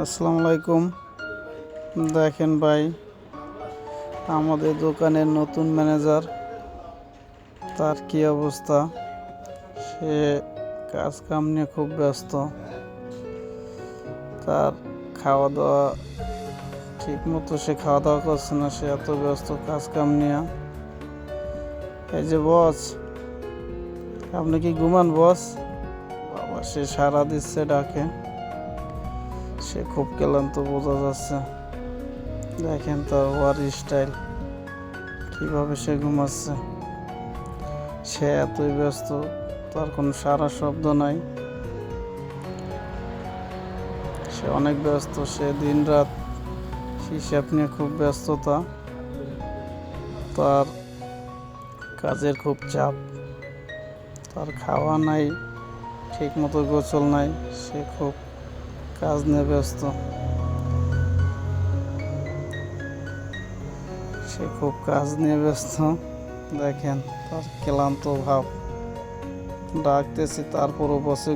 আসসালামু আলাইকুম। দেখেন ভাই, আমাদের দোকানের নতুন ম্যানেজার, তার কি অবস্থা। সে কাজ কাম নিয়ে খুব ব্যস্ত। তার খাওয়া দাওয়া ঠিক মতো সে খাওয়া দাওয়া করছে না, সে এত ব্যস্ত কাজ কাম নিয়ে। এই যে বস, আপনি কি ঘুমান বস? বাবা, সে সারা দিচ্ছে ডাকে, সে খুব ক্লান্ত বোঝা যাচ্ছে। দেখেন তার ওয়ার স্টাইল, কিভাবে সে ঘুমাচ্ছে। সে এতই ব্যস্ত, তার কোনো সারা শব্দ নাই। সে অনেক ব্যস্ত, সে দিন রাত হিসাব নিয়ে খুব ব্যস্ততা। তার কাজের খুব চাপ, তার খাওয়া নাই, ঠিক মতো গোসল নাই, সে খুব কাজ নিয়ে ব্যস্ত। সে খুব কাজ নিয়ে ব্যস্ত। দেখেন তার ক্লান্ত ভাব, ডাকতেছি তারপরও বসে